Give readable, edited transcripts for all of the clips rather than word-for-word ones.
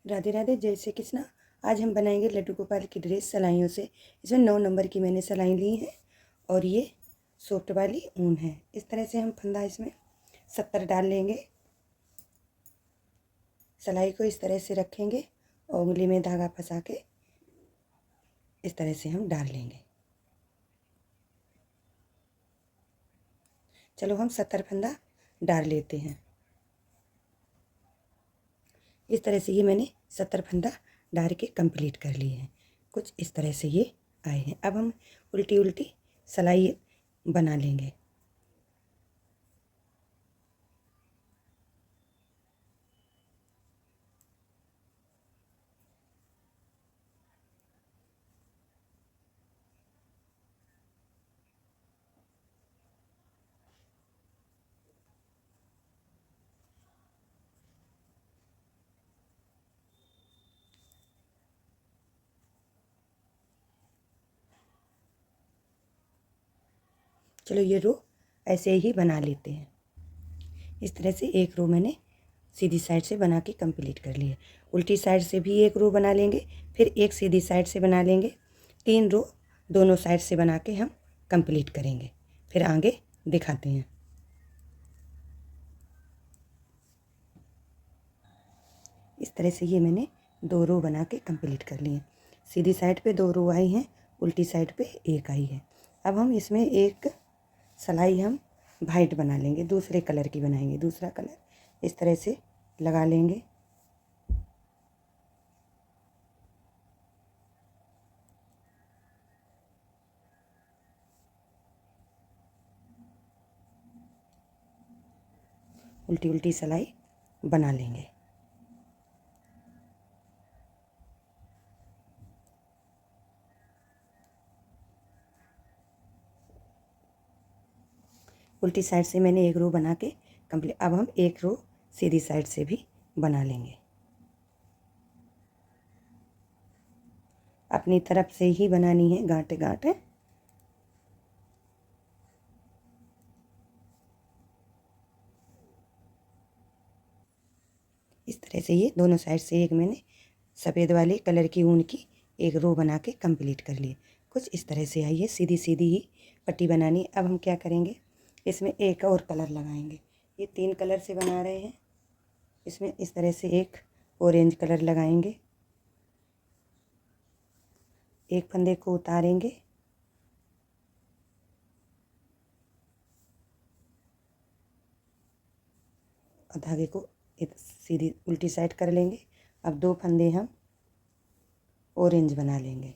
राधे राधे, जय श्री कृष्णा। आज हम बनाएंगे लड्डू गोपाल की ड्रेस सिलाइयों से। इसमें 9 नंबर की मैंने सिलाई ली है और ये सॉफ्ट वाली ऊन है। इस तरह से हम फंदा इसमें 70 डाल लेंगे। सिलाई को इस तरह से रखेंगे और उंगली में धागा फंसा के इस तरह से हम डाल लेंगे। चलो हम 70 फंदा डाल लेते हैं। इस तरह से ये मैंने 70 फंदा डाल के कंप्लीट कर लिए हैं। कुछ इस तरह से ये आए हैं। अब हम उल्टी उल्टी सिलाई बना लेंगे। चलो ये रो ऐसे ही बना लेते हैं। इस तरह से एक रो मैंने सीधी साइड से बना के कंप्लीट कर ली है। उल्टी साइड से भी एक रो बना लेंगे, फिर एक सीधी साइड से बना लेंगे। 3 रो दोनों साइड से बना के हम कंप्लीट करेंगे। फिर आगे दिखाते हैं। इस तरह से ये मैंने 2 रो बना के कंप्लीट कर लिए। सीधी साइड पे 2 रो आई हैं, उल्टी साइड पे एक आई है। अब हम इसमें एक सिलाई हम वाइट बना लेंगे, दूसरे कलर की बनाएंगे। दूसरा कलर इस तरह से लगा लेंगे। उल्टी उल्टी सिलाई बना लेंगे। उल्टी साइड से मैंने एक रो बना के कंप्लीट। अब हम एक रो सीधी साइड से भी बना लेंगे। अपनी तरफ से ही बनानी है, गांठ गांठ। इस तरह से ये दोनों साइड से एक मैंने सफ़ेद वाली कलर की ऊन की एक रो बना के कंप्लीट कर लिए। कुछ इस तरह से आई है, सीधी सीधी ही पट्टी बनानी। अब हम क्या करेंगे, इसमें एक और कलर लगाएंगे। ये 3 कलर से बना रहे हैं। इसमें इस तरह से एक ऑरेंज कलर लगाएंगे। एक फंदे को उतारेंगे और धागे को सीधी उल्टी साइड कर लेंगे। अब 2 फंदे हम ऑरेंज बना लेंगे।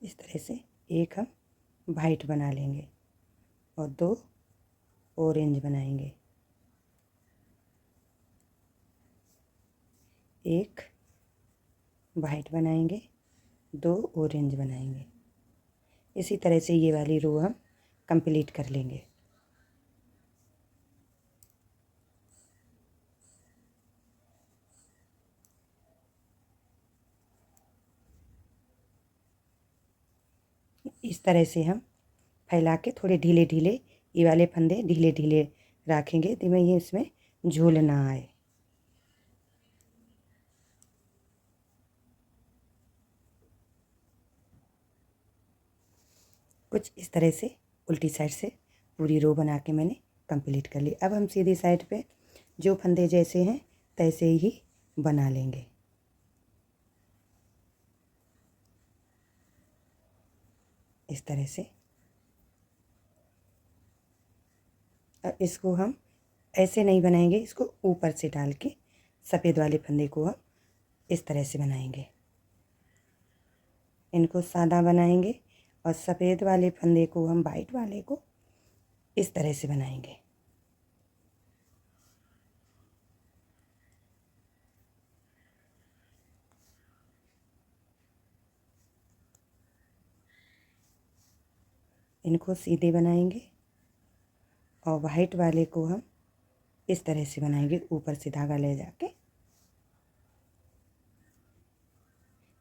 इस तरह से एक हम वाइट बना लेंगे और 2 ऑरेंज बनाएंगे। एक वाइट बनाएंगे, 2 ऑरेंज बनाएंगे। इसी तरह से ये वाली रो हम कंप्लीट कर लेंगे। इस तरह से हम फैला के थोड़े ढीले ढीले ये वाले फंदे ढीले ढीले रखेंगे, जिसमें ये इसमें झूल ना आए। कुछ इस तरह से उल्टी साइड से पूरी रो बना के मैंने कंप्लीट कर ली। अब हम सीधी साइड पे जो फंदे जैसे हैं तैसे ही बना लेंगे। इस तरह से इसको हम ऐसे नहीं बनाएंगे, इसको ऊपर से डाल के सफ़ेद वाले फंदे को हम इस तरह से बनाएंगे। इनको सादा बनाएंगे और सफ़ेद वाले फंदे को हम वाइट वाले को इस तरह से बनाएंगे। इनको सीधे बनाएंगे और वाइट वाले को हम इस तरह से बनाएंगे, ऊपर से धागा ले जाके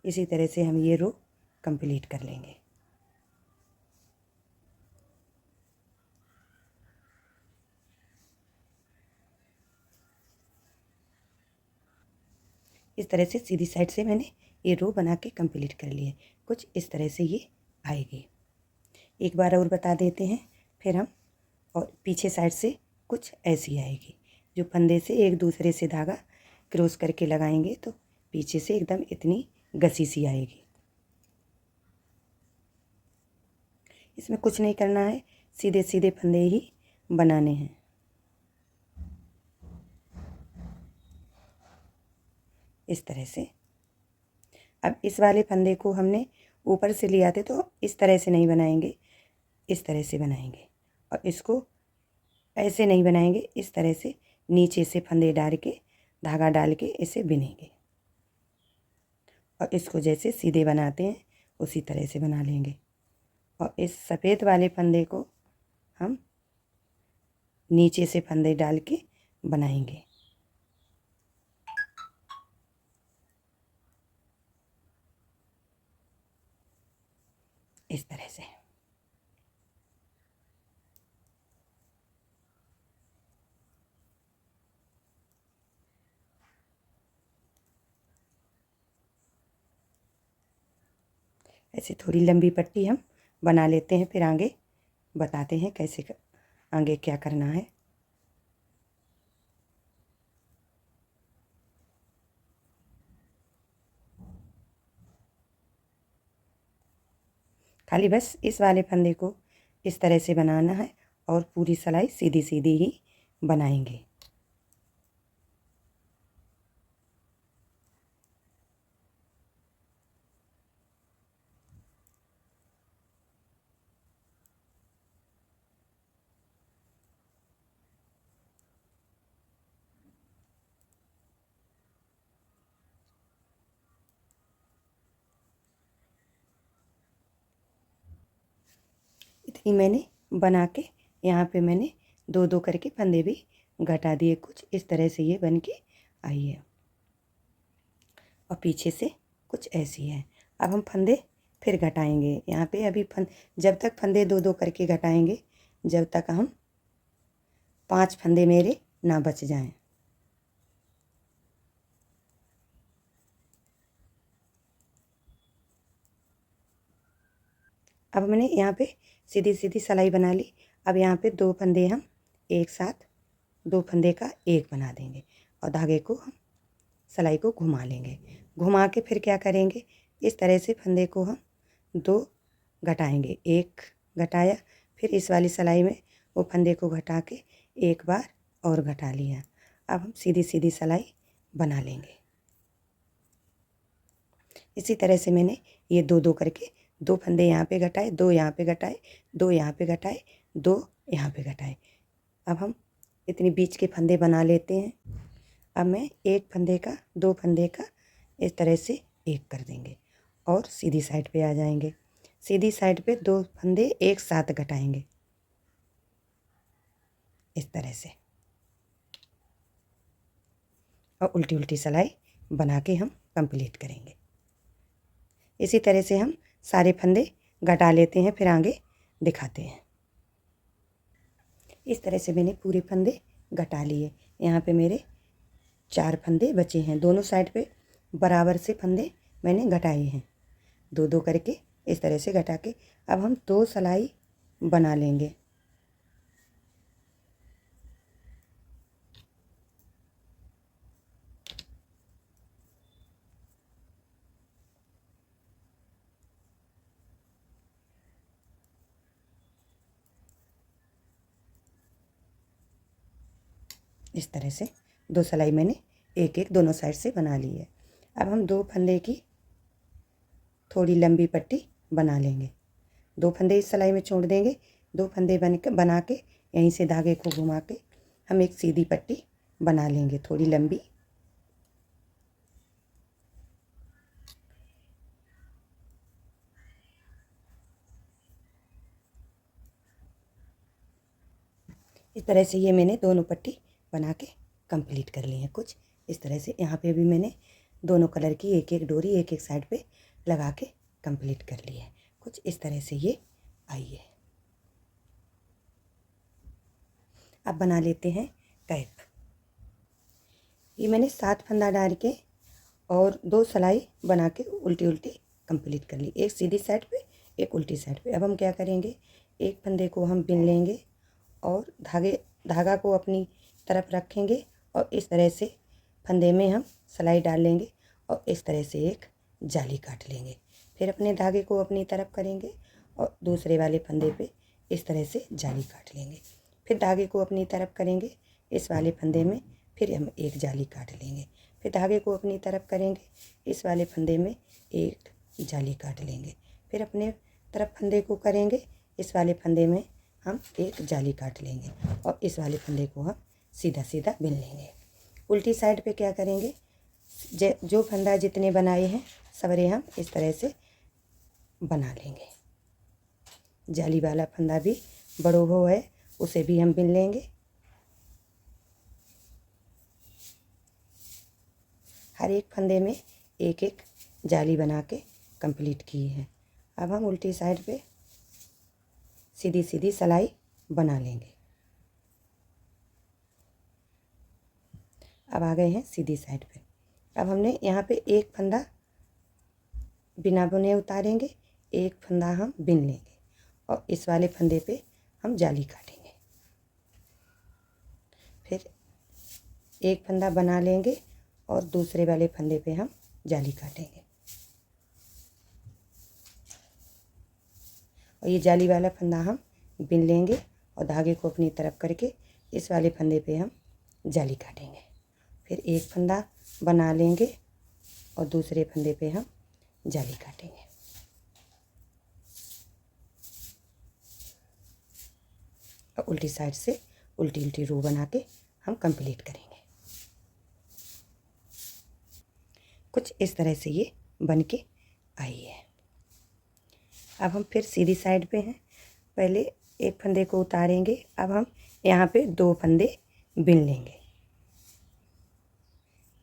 इसी तरह से हम ये रो कंप्लीट कर लेंगे। इस तरह से सीधी साइड से मैंने ये रो बना के कंप्लीट कर ली है। कुछ इस तरह से ये आएगी। एक बार और बता देते हैं, फिर हम और पीछे साइड से कुछ ऐसी आएगी। जो फंदे से एक दूसरे से धागा क्रॉस करके लगाएंगे तो पीछे से एकदम इतनी गसी सी आएगी। इसमें कुछ नहीं करना है, सीधे सीधे फंदे ही बनाने हैं। इस तरह से। अब इस वाले फंदे को हमने ऊपर से लिया थे तो इस तरह से नहीं बनाएंगे, इस तरह से बनाएंगे। और इसको ऐसे नहीं बनाएंगे, इस तरह से नीचे से फंदे डाल के धागा डाल के इसे बिनेंगे। और इसको जैसे सीधे बनाते हैं उसी तरह से बना लेंगे। और इस सफ़ेद वाले फंदे को हम नीचे से फंदे डाल के बनाएंगे। इस तरह से। ऐसे थोड़ी लंबी पट्टी हम बना लेते हैं, फिर आगे बताते हैं कैसे आगे क्या करना है। खाली बस इस वाले फंदे को इस तरह से बनाना है और पूरी सिलाई सीधी सीधी ही बनाएंगे। इतनी मैंने बना के यहाँ पे मैंने दो दो करके फंदे भी घटा दिए। कुछ इस तरह से ये बन के आई है और पीछे से कुछ ऐसी है। अब हम फंदे फिर घटाएंगे यहाँ पे। अभी जब तक फंदे दो दो करके घटाएंगे जब तक हम 5 फंदे मेरे ना बच जाएं। अब मैंने यहाँ पे सीधी सीधी सिलाई बना ली। अब यहाँ पे 2 फंदे हम एक साथ 2 फंदे का एक बना देंगे और धागे को हम सिलाई को घुमा लेंगे। घुमा के फिर क्या करेंगे, इस तरह से फंदे को हम 2 घटाएंगे। एक घटाया, फिर इस वाली सिलाई में वो फंदे को घटा के एक बार और घटा लिया। अब हम सीधी सीधी सिलाई बना लेंगे। इसी तरह से मैंने ये दो दो करके 2 फंदे यहाँ पे घटाए, 2 यहाँ पे घटाए, 2 यहाँ पे घटाए, 2 यहाँ पे घटाए। अब हम इतनी बीच के फंदे बना लेते हैं। अब मैं एक फंदे का 2 फंदे का इस तरह से एक कर देंगे और सीधी साइड पे आ जाएंगे। सीधी साइड पे 2 फंदे एक साथ घटाएंगे इस तरह से और उल्टी उल्टी सिलाई बना के हम कंप्लीट करेंगे। इसी तरह से हम सारे फंदे घटा लेते हैं, फिर आगे दिखाते हैं। इस तरह से मैंने पूरे फंदे घटा लिए। यहाँ पे मेरे 4 फंदे बचे हैं। दोनों साइड पे बराबर से फंदे मैंने घटाए हैं, 2-2 करके इस तरह से घटा के। अब हम 2 सिलाई बना लेंगे। इस तरह से 2 सिलाई मैंने एक एक दोनों साइड से बना ली है। अब हम 2 फंदे की थोड़ी लंबी पट्टी बना लेंगे। 2 फंदे इस सिलाई में छोड़ देंगे, 2 फंदे बना के यहीं से धागे को घुमा के हम एक सीधी पट्टी बना लेंगे थोड़ी लंबी। इस तरह से ये मैंने दोनों पट्टी बना के कंप्लीट कर ली है। कुछ इस तरह से यहाँ पे भी मैंने दोनों कलर की एक एक डोरी एक एक साइड पे लगा के कंप्लीट कर ली है। कुछ इस तरह से ये आई है। अब बना लेते हैं कैप। ये मैंने 7 फंदा डाल के और 2 सिलाई बना के उल्टी उल्टी कंप्लीट कर ली, एक सीधी साइड पे एक उल्टी साइड पे। अब हम क्या करेंगे, एक फंदे को हम बिन लेंगे और धागा को अपनी तरफ रखेंगे और इस तरह से फंदे में हम सिलाई डाल लेंगे और इस तरह से एक जाली काट लेंगे। फिर अपने धागे को अपनी तरफ करेंगे और दूसरे वाले फंदे पे इस तरह से जाली काट लेंगे। फिर धागे को अपनी तरफ करेंगे, इस वाले फंदे में फिर हम एक जाली काट लेंगे। फिर धागे को अपनी तरफ करेंगे, इस वाले फंदे में एक जाली काट लेंगे। फिर अपने तरफ फंदे को करेंगे, इस वाले फंदे में हम एक जाली काट लेंगे और इस वाले फंदे को हम सीधा सीधा बिन लेंगे। उल्टी साइड पे क्या करेंगे, जो फंदा जितने बनाए हैं सवरे हम इस तरह से बना लेंगे। जाली वाला फंदा भी बड़ो हो है उसे भी हम बिन लेंगे। हर एक फंदे में एक एक जाली बना के कंप्लीट की है। अब हम उल्टी साइड पे सीधी सीधी सिलाई बना लेंगे। अब आ गए हैं सीधी साइड पे। अब हमने यहाँ पे एक फंदा बिना बुने उतारेंगे, एक फंदा हम बिन लेंगे और इस वाले फंदे पे हम जाली काटेंगे। फिर एक फंदा बना लेंगे और दूसरे वाले फंदे पे हम जाली काटेंगे और ये जाली वाला फंदा हम बिन लेंगे और धागे को अपनी तरफ करके इस वाले फंदे पे हम जाली काटेंगे। फिर एक फंदा बना लेंगे और दूसरे फंदे पे हम जाली काटेंगे। और उल्टी साइड से उल्टी उल्टी रो बना के हम कंप्लीट करेंगे। कुछ इस तरह से ये बन के आई है। अब हम फिर सीधी साइड पे हैं। पहले एक फंदे को उतारेंगे, अब हम यहाँ पे 2 फंदे बिन लेंगे।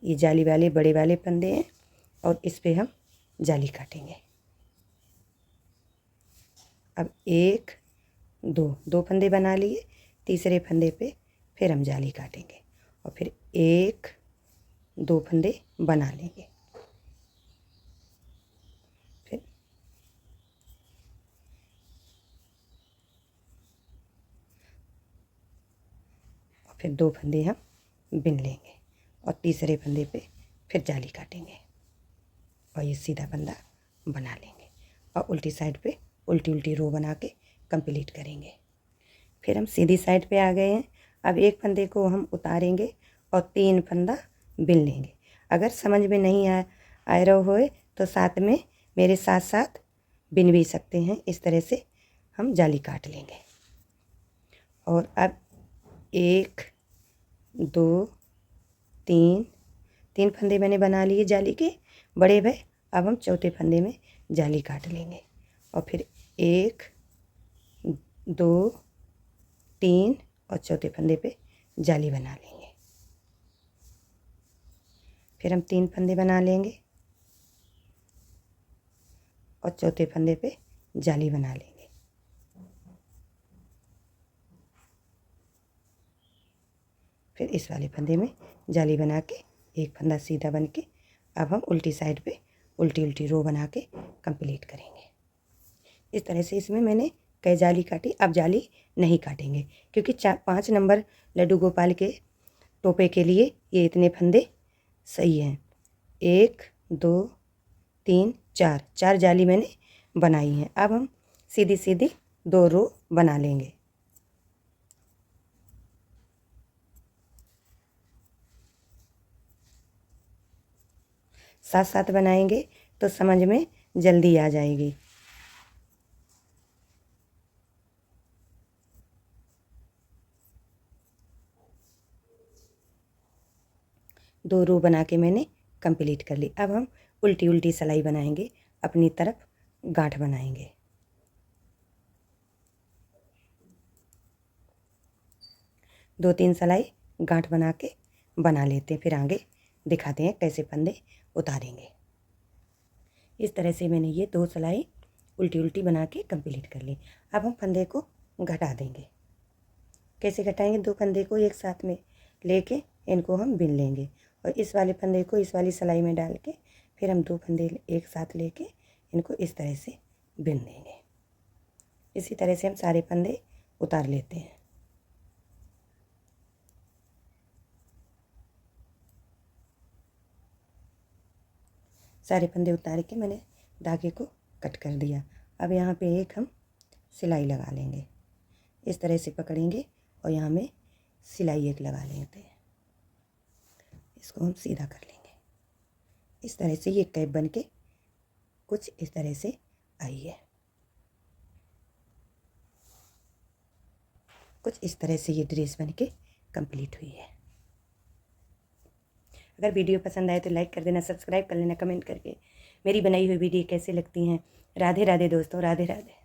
ये जाली वाले बड़े वाले फंदे हैं और इस पे हम जाली काटेंगे। अब 1 2 फंदे बना लिए, तीसरे फंदे पे फिर हम जाली काटेंगे और फिर 1 2 फंदे बना लेंगे। फिर 2 फंदे हम बिन लेंगे और तीसरे फंदे पे फिर जाली काटेंगे और ये सीधा फंदा बना लेंगे और उल्टी साइड पे उल्टी उल्टी रो बना के कंप्लीट करेंगे। फिर हम सीधी साइड पे आ गए हैं। अब एक फंदे को हम उतारेंगे और 3 फंदा बिन लेंगे। अगर समझ में नहीं आ रहा होए तो साथ में मेरे साथ साथ बिन भी सकते हैं। इस तरह से हम जाली काट लेंगे और अब 1 2 3 फंदे मैंने बना लिए जाली के बड़े भे। अब हम चौथे फंदे में जाली काट लेंगे और फिर 1 2 3 और चौथे फंदे पे जाली बना लेंगे। फिर हम 3 फंदे बना लेंगे और चौथे फंदे पे जाली बना लेंगे। फिर इस वाले फंदे में जाली बना के एक फंदा सीधा बन के अब हम उल्टी साइड पे उल्टी उल्टी रो बना के कंप्लीट करेंगे। इस तरह से इसमें मैंने कई जाली काटी। अब जाली नहीं काटेंगे क्योंकि 5 नंबर लड्डू गोपाल के टोपे के लिए ये इतने फंदे सही हैं। 1 2 3 4 जाली मैंने बनाई हैं। अब हम सीधी सीधी 2 रो बना लेंगे। साथ साथ बनाएंगे तो समझ में जल्दी आ जाएगी। दो रो बना के मैंने कंप्लीट कर ली। अब हम उल्टी उल्टी सिलाई बनाएंगे, अपनी तरफ गांठ बनाएंगे। दो तीन सिलाई गांठ बना के बना लेते हैं। फिर आगे दिखाते हैं कैसे फंदे उतारेंगे। इस तरह से मैंने ये 2 सिलाई उल्टी उल्टी बना के कंप्लीट कर ली। अब हम फंदे को घटा देंगे। कैसे घटाएंगे? 2 फंदे को एक साथ में लेके इनको हम बिन लेंगे और इस वाले फंदे को इस वाली सिलाई में डाल के फिर हम 2 फंदे एक साथ लेके इनको इस तरह से बिन देंगे। इसी तरह से हम सारे फंदे उतार लेते हैं। सारे फंदे उतार के मैंने धागे को कट कर दिया। अब यहाँ पे एक हम सिलाई लगा लेंगे। इस तरह से पकड़ेंगे और यहाँ में सिलाई एक लगा लेते हैं। इसको हम सीधा कर लेंगे। इस तरह से ये कैप बन के कुछ इस तरह से आई है। कुछ इस तरह से ये ड्रेस बन के कंप्लीट हुई है। अगर वीडियो पसंद आए तो लाइक कर देना, सब्सक्राइब कर लेना, कमेंट करके मेरी बनाई हुई वीडियो कैसे लगती हैं। राधे राधे दोस्तों, राधे राधे।